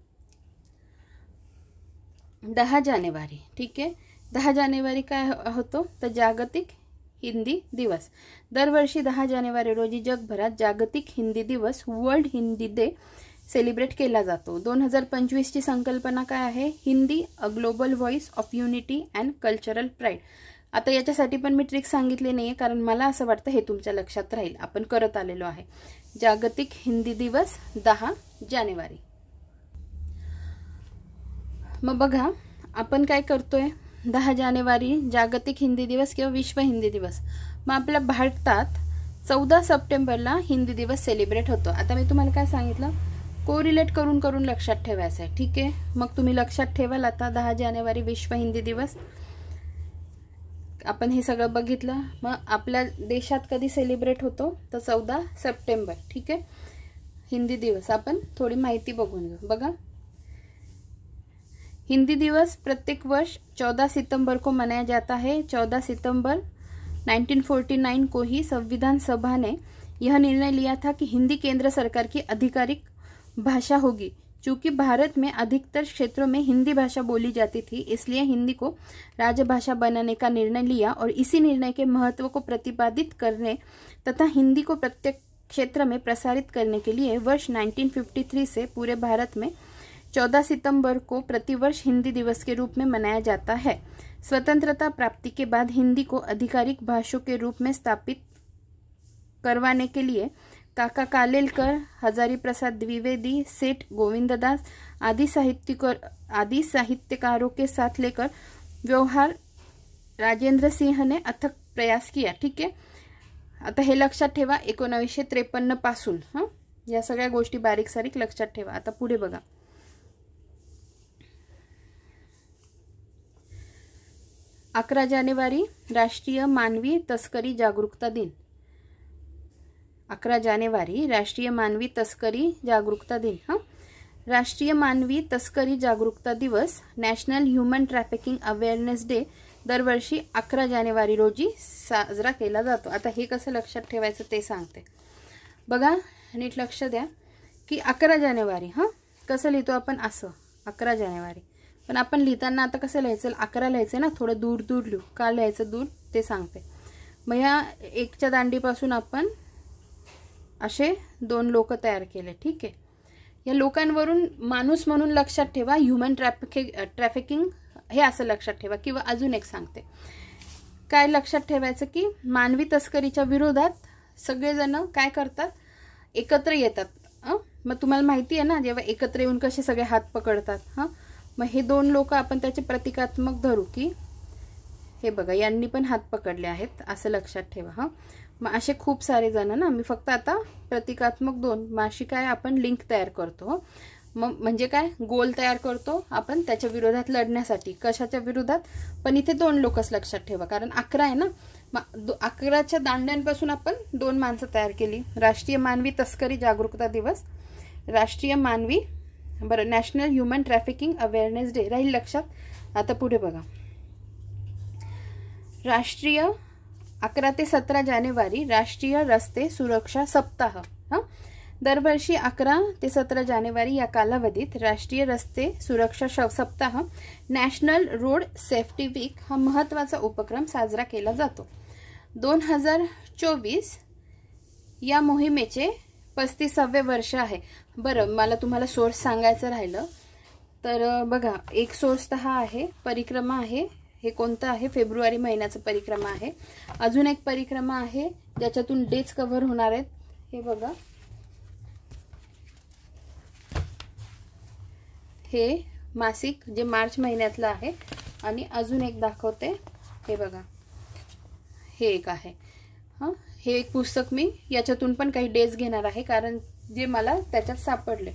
10 जानेवारी. ठीक आहे, 10 जानेवारी काय होतो? तर जागतिक हिंदी दिवस. दरवर्षी 10 जानेवारी रोजी जगभरात जागतिक हिंदी दिवस, वर्ल्ड हिंदी डे सेलिब्रेट केला जातो. 2025 ची संकल्पना काय आहे? Hindi a global voice of unity and cultural pride. आता याच्यासाठी पण मी ट्रिक सांगितली नाही आहे, कारण मला असं वाटतं हे तुमच्या लक्षात राहील. आपण करत आलेलो आहे. जागतिक हिंदी दिवस 10 जानेवारी. मग बघा आपण काय करतोय? 10 जानेवारी जागतिक हिंदी दिवस किंवा विश्व हिंदी दिवस. मग आपल्या भारतात 14 सप्टेंबरला हिंदी दिवस सेलिब्रेट होतो. आता मी तुम्हाला काय सांगितलं? कोरिलेट करून लक्षात ठेवायचं आहे. ठीक आहे, मग तुम्ही लक्षात ठेवाल. आता 10 जानेवारी विश्व हिंदी दिवस, आपण हे सगळं बघितलं. मग आपल्या देशात कधी सेलिब्रेट होतो? तर 14 सप्टेंबर. ठीक आहे, हिंदी दिवस. आपण थोडी माहिती बघून घेऊ. बघा, हिंदी दिवस प्रत्येक वर्ष 14 सितंबर को मनाया जाता है. 14 सितंबर 1949 को ही संविधान सभा ने यह निर्णय लिया था कि हिंदी केंद्र सरकार की आधिकारिक भाषा होगी. चूंकि भारत में अधिकतर क्षेत्रों में हिंदी भाषा बोली जाती थी, इसलिए हिंदी को राजभाषा बनाने का निर्णय लिया और इसी निर्णय के महत्व को प्रतिपादित करने तथा हिंदी को प्रत्येक क्षेत्र में प्रसारित करने के लिए वर्ष 1953 से पूरे भारत में 14 सितंबर को प्रतिवर्ष हिंदी दिवस के रूप में मनाया जाता है। स्वतंत्रता प्राप्ति के बाद हिंदी को आधिकारिक भाषा के रूप में स्थापित करवाने के लिए काका कालेलकर, हजारी प्रसाद द्विवेदी, सेठ गोविंददास आदि साहित्यकारों के साथ लेकर व्यवहार राजेंद्र सिंह ने अथक प्रयास किया। ठीक आहे, आता हे लक्षात ठेवा 1953 पासून या सगळ्या गोष्टी बारीक सारीक लक्षात ठेवा। आता पुढे बघा, 11 जानेवारी राष्ट्रीय मानवी तस्करी जागरूकता दिन। 11 जानेवारी राष्ट्रीय मानवी तस्करी जागरूकता दिन। राष्ट्रीय मानवी तस्करी जागरूकता दिवस, national human trafficking awareness day दरवर्षी 11 जानेवारी रोजी साजरा केला जातो। आता हे कसं लक्षात ठेवायचं ते सांगते बघा, नीट लक्ष द्या की 11 जानेवारी कसं लिहितो आपण, असं 11 जानेवारी, पण आपण लिहिताना आता कसं लिहायचं, 11 लिहायचं ना, थोडं दूर दूर लिहू, का लिहायचं दूर ते सांगते। मग या 1च्या दांडीपासून आपण असे 2 लोक तयार केले। ठीक आहे, या लोकांवरून माणूस म्हणून लक्षात ठेवा, ह्यूमन ट्रॅफिकिंग हे असं लक्षात ठेवा। किंवा अजून एक सांगते, काय लक्षात ठेवायचं की मानवी तस्करीच्या विरोधात सगळेजण काय करतात, एकत्र येतात। मग तुम्हाला माहिती आहे ना, जेव्हा एकत्र येऊन कसे सगळे हात पकडतात, मग हे 2 लोक आपण त्याचे प्रतिकात्मक धरू की हे बघा यांनी पण हात पकडले आहेत, असं लक्षात ठेवा। मग असे खूप सारे जण ना, मी फक्त आता प्रतिकात्मक 2 माशी काय आपण लिंक तयार करतो, मग म्हणजे काय गोल तयार करतो आपण त्याच्या विरोधात लढण्यासाठी। कशाच्या विरोधात, पण इथे 2 लोकच लक्षात ठेवा, कारण 11 आहे ना, मग 11च्या दांड्यांपासून आपण 2 माणसं तयार केली। राष्ट्रीय मानवी तस्करी जागरूकता दिवस, राष्ट्रीय मानवी national human trafficking awareness day राहील लक्षात। आता पुढे बघा, राष्ट्रीय 11 ते 17 जानेवारी राष्ट्रीय रस्ते सुरक्षा सप्ताह। दरवर्षी 11 ते 17 जानेवारी या कालावधीत राष्ट्रीय रस्ते सुरक्षा सप्ताह, नॅशनल रोड सेफ्टी वीक हा महत्त्वाचा उपक्रम साजरा केला जातो। 2024 या मोहिमेचे 35वे वर्ष आहे। बरं, मला तुम्हाला सोर्स सांगायचं राहिलं तर बघा, एक सोर्स तर हा आहे, परिक्रमा आहे, हे कोणतं आहे, फेब्रुवारी महिन्याचं परिक्रमा आहे। अजून एक परिक्रमा आहे ज्याच्यातून डेट्स कव्हर होणार आहेत, हे बघा, हे मासिक जे मार्च महिन्यातलं आहे। आणि अजून एक दाखवते, हे बघा, हे एक आहे। हे एक पुस्तक मी याच्यातून पण काही डेज घेणार आहे, कारण जे मला त्याच्यात सापडले।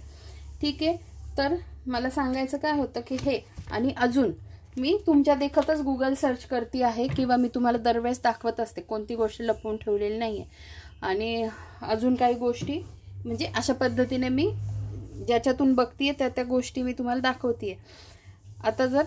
ठीक आहे, तर मला सांगायचं काय होतं की हे, आणि अजून मी तुमच्या देखतच गुगल सर्च करते आहे, किंवा मी तुम्हाला दरवेळेस दाखवत असते, कोणती गोष्ट लपवून ठेवलेली नाही आहे। आणि अजून काही गोष्टी म्हणजे अशा पद्धतीने मी ज्याच्यातून बघतीये त्या गोष्टी मी तुम्हाला दाखवतेय। आता जर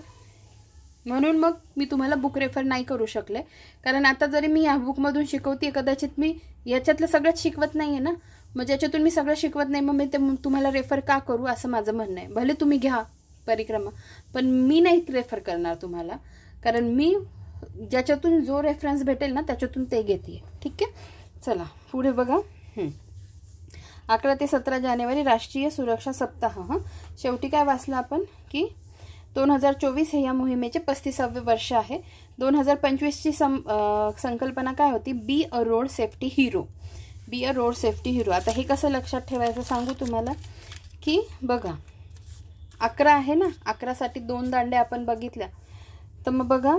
म्हणून मग मी तुम्हाला बुक रेफर नाही करू शकले, कारण आता जरी मी या बुकमधून शिकवते, कदाचित मी याच्यातलं सगळं शिकवत नाहीये ना, मग ज्याच्यातून मी सगळं शिकवत नाही, मग मी ते तुम्हाला रेफर का करू, असं माझं म्हणणं आहे। भले तुम्ही घ्या परिक्रमा, पण मी नाही रेफर करणार तुम्हाला, कारण मी ज्याच्यातून जो रेफरन्स भेटेल ना त्याच्यातून ते घेते। ठीक आहे, चला पुढे बघा। 11 ते 17 जानेवारी राष्ट्रीय सुरक्षा सप्ताह। शेवटी काय वाचलं आपण की 2024 हे या मोहिमेचे 35वे वर्ष आहे। 2025 ची संकल्पना काय होती, be a road safety hero, be a road safety hero. आता हे कसं लक्षात ठेवायचं सांगू तुम्हाला की बघा, 11 आहे ना, 11 साठी 2 दांडे आपण बघितल्या, तर मग बघा,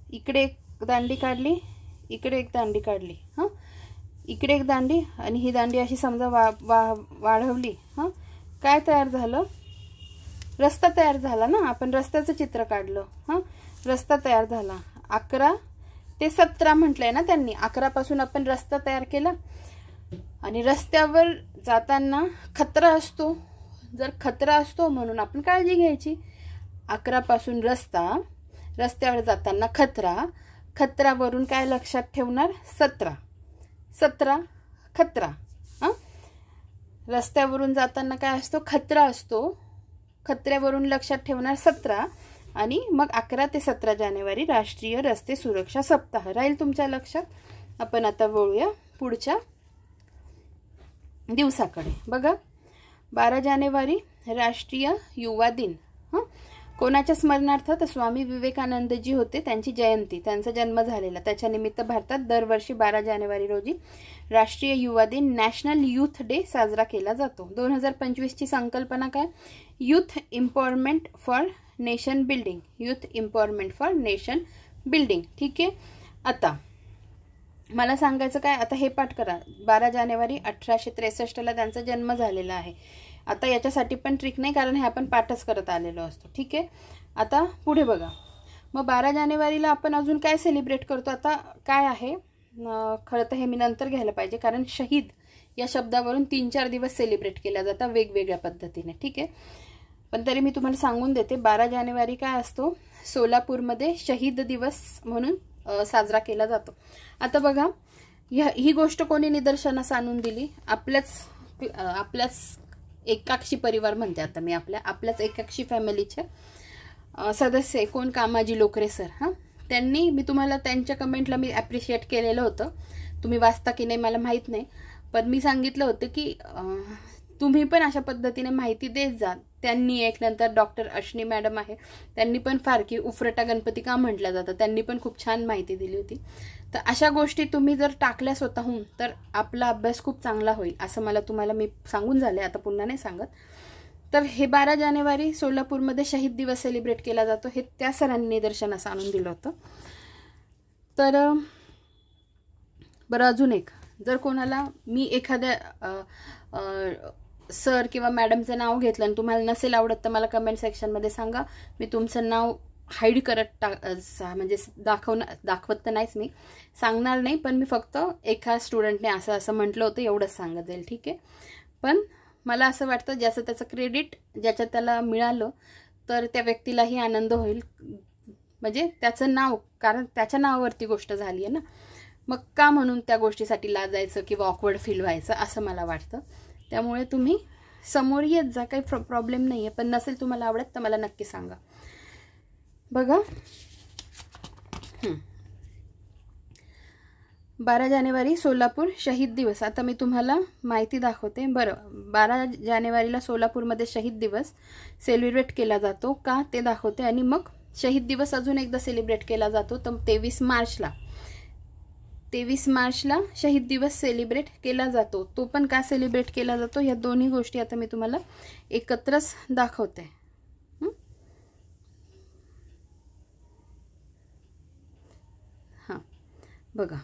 इकडे एक दांडी काढली, इकडे एक दांडी काढली, इकडे एक दांडी, आणि ही दांडी अशी समजा वाढवली, काय तयार झालं, रस्ता तयार झाला ना, आपण रस्त्याचं चित्र काढलं, रस्ता तयार झाला। 11 ते 17 म्हटलंय ना त्यांनी, 11 पासून आपण रस्ता तयार केला, आणि रस्त्यावर जाताना खतरा असतो, जर खतरा असतो म्हणून आपण काळजी घ्यायची। 11 पासून रस्ता, रस्त्यावर जाताना खतरा, खतरावरून काय लक्षात ठेवणार, 17 खतरा, रस्त्यावरून जाताना काय असतो, खतरा असतो, खत्र्यावरून लक्षात ठेवणार 17 आणि मग 11 ते 17 जानेवारी राष्ट्रीय रस्ते सुरक्षा सप्ताह राहील तुमच्या लक्षात. आपण आता वळूया पुढच्या दिवसाकडे. बघा 12 जानेवारी राष्ट्रीय युवा दिन. कोणाच्या स्मरणार्थ? तर स्वामी विवेकानंद जी होते त्यांची जयंती, त्यांचा जन्म झालेला, त्याच्या निमित्त भारतात दरवर्षी 12 जानेवारी रोजी राष्ट्रीय युवा दिन नॅशनल यूथ डे साजरा केला जातो. 2025 ची संकल्पना काय? Youth empowerment for nation building. Youth empowerment for nation building. ठीक आहे. आता मला सांगायचं काय, आता हे पाठ करा. 12 जानेवारी 1863 त्यांचा जन्म झालेला आहे. आता याच्यासाठी पण ट्रिक नाही, कारण हे आपण पाठच करत आलेलो असतो. ठीक आहे. आता पुढे बघा. मग 12 जानेवारीला आपण अजून काय सेलिब्रेट करतो? आता काय आहे, खरं तर हे मी नंतर घ्यायला पाहिजे, कारण शहीद या शब्दावरून 3-4 दिवस सेलिब्रेट केला जातात वेगवेगळ्या पद्धतीने. ठीक आहे. पण तरी मी तुम्हाला सांगून देते, 12 जानेवारी काय असतो, सोलापूरमध्ये शहीद दिवस म्हणून साजरा केला जातो. आता बघा, ही गोष्ट कोणी निदर्शनास आणून दिली? आपल्याच एकाक्षी परिवार म्हणते आता मी, आपल्याच एकाक्षी फॅमिलीचे सदस्य कोण? कामाजी लोकरे सर. त्यांनी, मी तुम्हाला त्यांच्या कमेंटला मी ॲप्रिशिएट केलेलं होतं, तुम्ही वाचता की नाही मला माहीत नाही, पण मी सांगितलं होतं की तुम्ही पण अशा पद्धतीने माहिती देत जा. त्यांनी एक, नंतर डॉक्टर अश्विनी मॅडम आहे, त्यांनी पण फार, की उफरटा गणपती का म्हटलं जातं, त्यांनी पण खूप छान माहिती दिली होती. तर अशा गोष्टी तुम्ही जर टाकल्या स्वतःहून तर आपला अभ्यास खूप चांगला होईल, असं मला तुम्हाला मी सांगून झाले, आता पुन्हा नाही सांगत. तर हे 12 जानेवारी सोलापूरमध्ये शहीद दिवस सेलिब्रेट केला जातो, हे त्या सरांनी निदर्शनास आणून दिलं होतं. तर बरं, अजून एक, जर कोणाला मी एखाद्या सर किंवा मॅडमचं नाव घेतलं आणि तुम्हाला नसेल आवडत तर मला कमेंट सेक्शनमध्ये सांगा. मी तुमचं नाव हाईड करत म्हणजे दाखवत तर नाहीच, मी सांगणार नाही, पण मी फक्त एका स्टुडंटने असं म्हटलं होतं एवढंच सांगत जाईल. ठीक आहे. पण मला असं वाटतं ज्याचं त्याचं क्रेडिट ज्याच्यात त्याला मिळालं तर त्या व्यक्तीलाही आनंद होईल, म्हणजे त्याचं नाव, कारण त्याच्या नावावरती गोष्ट झाली आहे ना, मग का म्हणून त्या गोष्टीसाठी लाजायचं किंवा ऑकवर्ड फील व्हायचं, असं मला वाटतं. त्यामुळे तुम्ही समोर येत जा, काही प्रॉब्लेम नाही आहे, पण नसेल तुम्हाला आवडत तर मला नक्की सांगा. बघा 12 जानेवारी सोलापूर शहीद दिवस. आता मी तुम्हाला माहिती दाखवते. बरं, 12 जानेवारीला सोलापूरमध्ये शहीद दिवस सेलिब्रेट केला जातो का ते दाखवते, आणि मग शहीद दिवस अजून एकदा सेलिब्रेट केला जातो. तर 23 मार्चला शहीद दिवस सेलिब्रेट केला जातो. तो पण का सेलिब्रेट केला जातो, ह्या दोन्ही गोष्टी आता मी तुम्हाला एकत्रच दाखवते. हां बघा,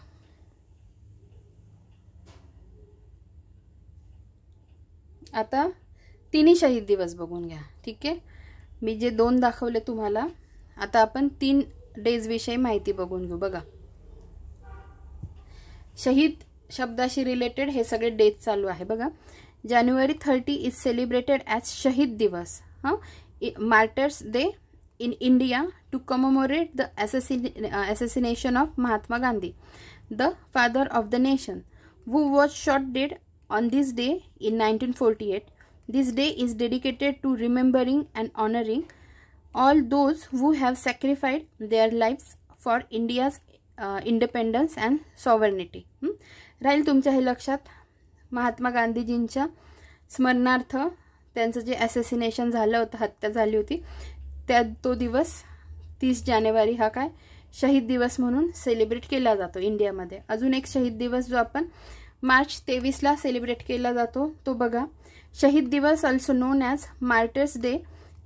आता तिन्ही शहीद दिवस बघून घ्या. ठीक आहे. मी जे 2 दाखवले तुम्हाला, आता आपण 3 डेज विषयी माहिती बघून घेऊ. बघा, शहीद शब्दाशी रिलेटेड हे सगळे डेज चालू आहे. बघा, जानेवारी 30 इज सेलिब्रेटेड ॲज शहीद दिवस, martyrs day in India to commemorate the assassination of Mahatma Gandhi, the father of the nation, who was shot dead on this day in 1948. This day is dedicated to remembering and honoring all those who have sacrificed their lives for India's independence and sovereignty. राहील तुमच्या हे लक्षात, महात्मा गांधीजींच्या स्मरणार्थ त्यांचं जे ॲसेसिनेशन झालं होतं, हत्या झाली होती, तो दिवस 30 जानेवारी हा काय शहीद दिवस म्हणून सेलिब्रेट केला जातो इंडियामध्ये. अजून एक शहीद दिवस जो आपण मार्च 23ला सेलिब्रेट केला जातो, तो बघा, शहीद दिवस also known as martyrs day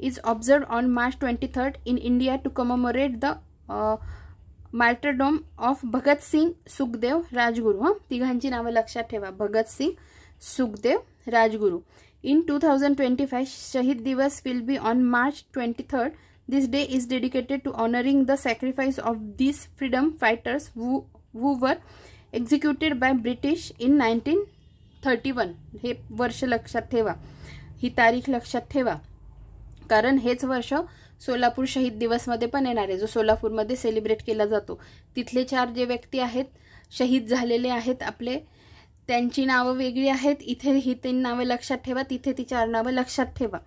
is observed on March 23 in India to commemorate the martyrdom of Bhagat Singh, Sukhdev, Rajguru. तिघांची नावं लक्षात ठेवा, Bhagat Singh, Sukhdev, Rajguru. In 2025, Shahid Divas will be on March 23rd. This day is dedicated to honoring the sacrifice of these freedom fighters who were executed by British in 1931. हे वर्ष लक्षात ठेवा, ही तारीख लक्षात ठेवा, कारण हेच वर्ष सोलापूर शहीद दिवसमध्ये पण येणार आहे, जो सोलापूरमध्ये सेलिब्रेट केला जातो. तिथले 4 जे व्यक्ती आहेत, शहीद झालेले आहेत आपले, त्यांची नावं वेगळी आहेत. इथे ही 3 नावं लक्षात ठेवा, तिथे ती 4 नावं लक्षात ठेवा.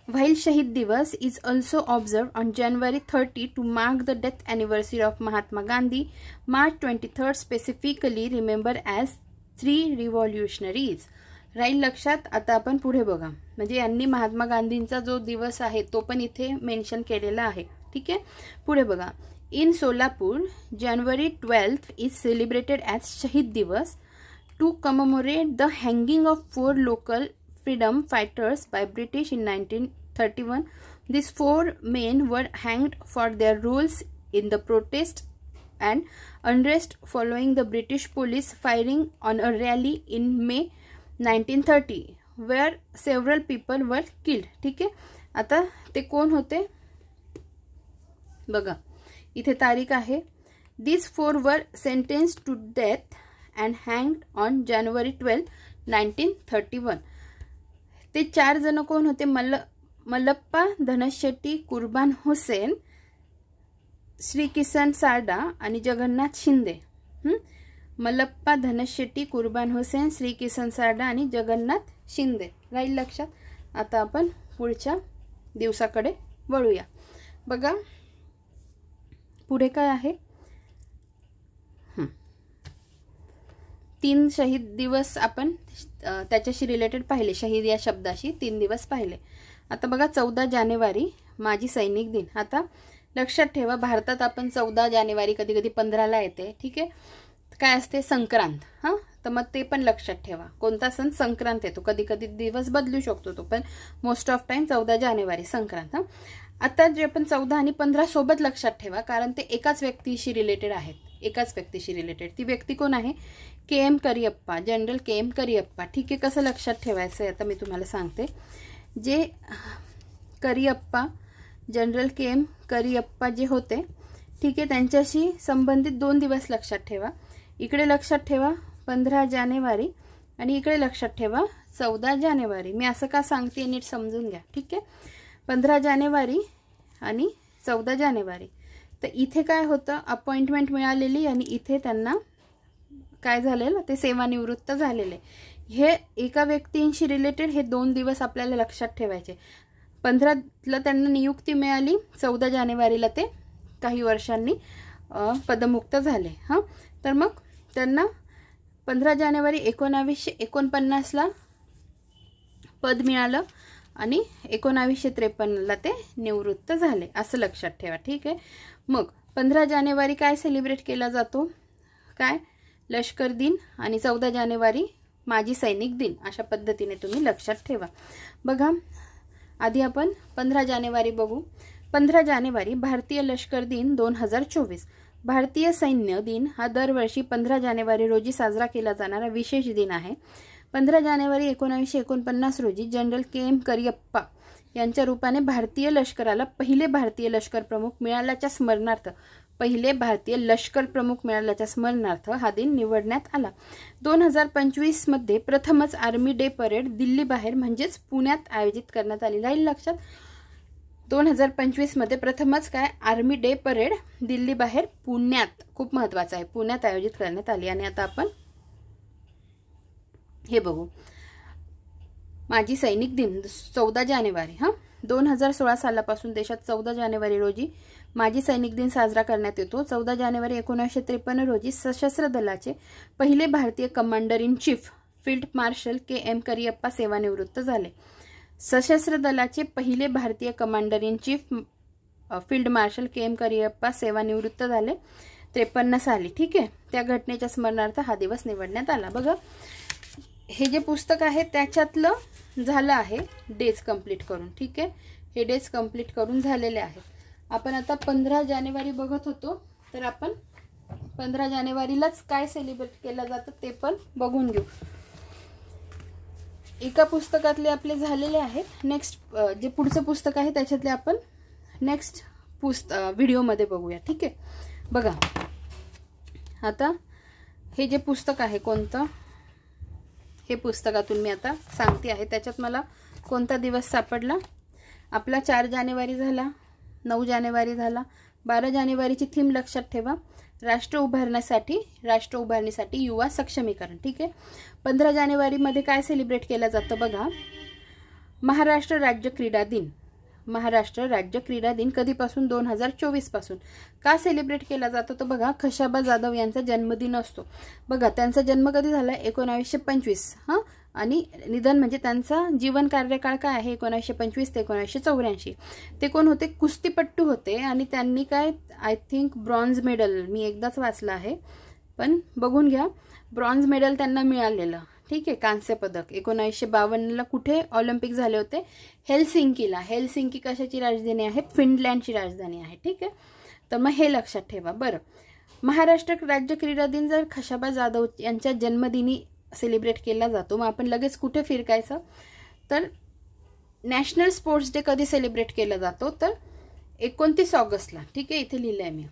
While Shahid Divas is also observed on January 30 to mark the death anniversary of Mahatma Gandhi, March 23rd specifically remembered as 3 revolutionaries. राहील लक्षात. आता आपण पुढे बघा, म्हणजे यांनी महात्मा गांधींचा जो दिवस आहे तो पण इथे मेन्शन केलेला आहे. ठीक आहे, पुढे बघा. In Solapur January 12th is celebrated as Shahid Divas to commemorate the hanging of 4 local freedom fighters by British in 1931. These 4 men were hanged for their roles in the protest and unrest following the British police firing on a rally in May 1930, where several people were killed. ठीक आहे, आता ते कोण होते बघा, इथे तारीख आहे. These 4 were sentenced to death and hanged on January 12, 1931. ते 4 जण कोण होते? मल्लप्पा धनशेट्टी, कुर्बान हुसेन, श्री किसन सारडा आणि जगन्नाथ शिंदे. मल्लप्पा धनशेट्टी, कुर्बान हुसेन, श्री किसन सारडा आणि जगन्नाथ शिंदे. राहील लक्षात. आता आपण पुढच्या दिवसाकडे वळूया. बघा पुढे काय आहे. 3 शहीद दिवस आपण त्याच्याशी रिलेटेड पाहिले. शहीद या शब्दाशी 3 दिवस पाहिले. आता बघा 14 जानेवारी माजी सैनिक दिन. आता लक्षात ठेवा, भारतात आपण 14 जानेवारी कधी कधी 15ला येते. ठीक आहे, काय असते? संक्रांत. हां, तर मग ते पण लक्षात ठेवा. कोणता सण? संक्रांत येतो. कधी कधी दिवस बदलू शकतो तो, पण मोस्ट ऑफ टाइम 14 जानेवारी संक्रांत. हां, आता जे आपण 14 आणि 15 सोबत लक्षात ठेवा, कारण ते एकाच व्यक्तीशी रिलेटेड आहेत. एकाच व्यक्तीशी रिलेटेड. ती व्यक्ती कोण आहे? KM. Cariappa, general KM. Cariappa. ठीक आहे, कसं लक्षात ठेवायचं आहे आता मी तुम्हाला सांगते. जे करियप्पा, जनरल के.एम. करियप्पा जे होते, ठीक आहे, त्यांच्याशी संबंधित 2 दिवस लक्षात ठेवा. इकडे लक्षात ठेवा 15 जानेवारी आणि इकडे लक्षात ठेवा 14 जानेवारी. मी असं का सांगते नीट समजून घ्या. ठीक आहे, 15 जानेवारी आणि 14 जानेवारी. तर इथे काय होतं? अपॉइंटमेंट मिळालेली आणि इथे त्यांना काय झालेलं? ते सेवानिवृत्त झालेले. हे एका व्यक्तींशी रिलेटेड हे 2 दिवस आपल्याला लक्षात ठेवायचे. 15ला त्यांना नियुक्ती मिळाली, 14 जानेवारीला ते काही वर्षांनी पदमुक्त झाले. हां, तर मग त्यांना 15 जानेवारी 1949ला पद मिळालं आणि 1953ला ते निवृत्त झाले, असं लक्षात ठेवा. ठीक आहे, मग 15 जानेवारी काय सेलिब्रेट केला जातो? काय? लष्कर दिन. आणि 14 जानेवारी माजी सैनिक दिन. अशा पद्धतीने तुम्ही लक्षात ठेवा. बघा आधी आपण 15 जानेवारी बघू. 15 जानेवारी भारतीय लष्कर दिन 2024. भारतीय सैन्य दिन हा दरवर्षी 15 जानेवारी रोजी साजरा केला जाणारा विशेष दिन आहे. 15 जानेवारी 1949 रोजी जनरल के.एम. करियप्पा यांच्या रूपाने भारतीय लष्कराला पहिले भारतीय लष्कर प्रमुख मिळाल्याच्या स्मरणार्थ हा दिन निवडण्यात आला. 2025 मध्ये प्रथमच आर्मी डे परेड दिल्ली बाहेर म्हणजेच पुण्यात आयोजित करण्यात आली. राहील लक्षात. 2025 मध्ये प्रथमच काय? आर्मी डे परेड दिल्ली बाहेर पुण्यात, खूप महत्वाचं आहे, पुण्यात आयोजित करण्यात आली. आणि आता आपण हे बघू. माजी सैनिक दिन 14 जानेवारी. हां, 2016 सालापासून देशात 14 जानेवारी रोजी माजी सैनिक दिन साजरा करण्यात येतो. 14 जानेवारी 1953 रोजी सशस्त्र दलाचे पहिले भारतीय commander in chief field marshal K M. Cariappa सेवानिवृत्त झाले. सशस्त्र दलाचे पहिले भारतीय commander in chief field marshal K M. Cariappa सेवानिवृत्त झाले 53 साली. ठीक आहे, त्या घटनेच्या स्मरणार्थ हा दिवस निवडण्यात आला. बघा हे जे पुस्तक आहे त्याच्यातलं झालं आहे डेज कंप्लीट करून. ठीक आहे, हे डेज कंप्लीट करून झालेले आहेत. आपण आता 15 जानेवारी बघत होतो, तर आपण 15 जानेवारीलाच काय सेलिब्रेट केलं जातं ते पण बघून घेऊ. एका पुस्तकातले आपले झालेले आहेत. नेक्स्ट जे पुढचं पुस्तक आहे त्याच्यातले आपण नेक्स्ट व्हिडिओमध्ये बघूया. ठीक आहे, बघा आता हे जे पुस्तक आहे कोणतं, हे पुस्तकातून मी आता सांगते आहे. त्याच्यात मला कोणता दिवस सापडला? आपला 4 जानेवारी झाला, 9 जानेवारी झाला, 12 जानेवारीची थीम लक्षात ठेवा, राष्ट्र उभारणीसाठी युवा सक्षमीकरण. ठीक आहे. 15 जानेवारीमध्ये काय सेलिब्रेट केलं जातं बघा, महाराष्ट्र राज्य क्रीडा दिन. महाराष्ट्र राज्य क्रीडा दिन कधीपासून? 2024 पासून. का सेलिब्रेट केला जातो तर बघा, खशाबा जाधव यांचा जन्मदिन असतो. बघा त्यांचा जन्म कधी झाला? 1925. हां, आणि निधन म्हणजे त्यांचा जीवन कार्यकाळ काय आहे? 1925 ते 1984. ते कोण होते? कुस्तीपट्टू होते. आणि त्यांनी काय, आय थिंक ब्रॉन्झ मेडल, मी एकदाच वाचलं आहे पण बघून घ्या, ब्रॉन्झ मेडल त्यांना मिळालेलं. ठीक आहे. कांस्य पदक 1952ला कुठे ऑलिम्पिक झाले होते? हेलसिंकीला. हेलसिंकी कशाची राजधानी आहे? फिनलँडची राजधानी आहे. ठीक आहे. तर मग हे लक्षात ठेवा. बरं, महाराष्ट्र राज्य क्रीडा दिन जर खशाबा जाधव यांच्या जन्मदिनी सेलिब्रेट केला जातो, मग आपण लगेच कुठे फिरकायचं? तर नॅशनल स्पोर्ट्स डे कधी सेलिब्रेट केला जातो? तर 29 ऑगस्टला. ठीक आहे. इथे लिहिलं आहे, मी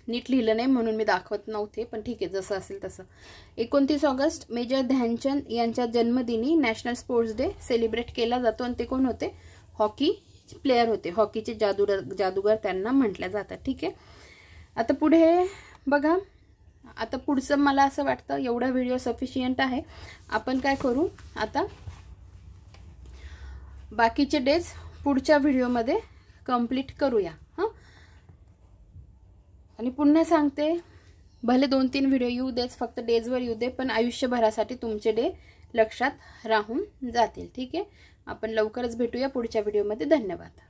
नीट लिहिलं नाही म्हणून मी दाखवत नव्हते, पण ठीक आहे, जसं असेल तसं. 29 ऑगस्ट मेजर ध्यानचंद यांच्या जन्मदिनी नॅशनल स्पोर्ट्स डे सेलिब्रेट केला जातो. आणि ते कोण होते? हॉकी प्लेयर होते. हॉकीचे जादूगर त्यांना म्हटलं जातं. ठीक आहे. आता पुढे बघा, आता पुढचं मला असं वाटतं एवढा व्हिडिओ सफिशियंट आहे. आपण काय करू आता, बाकीचे डेज पुढच्या व्हिडिओमध्ये कंप्लीट करूया. हां, आणि पुन्हा सांगते, भले 2-3 व्हिडिओ येऊ देच, फक्त डेजवर येऊ दे, पण आयुष्यभरासाठी तुमचे डे लक्षात राहून जातील. ठीक आहे. आपण लवकरच भेटूया पुढच्या व्हिडिओमध्ये. धन्यवाद.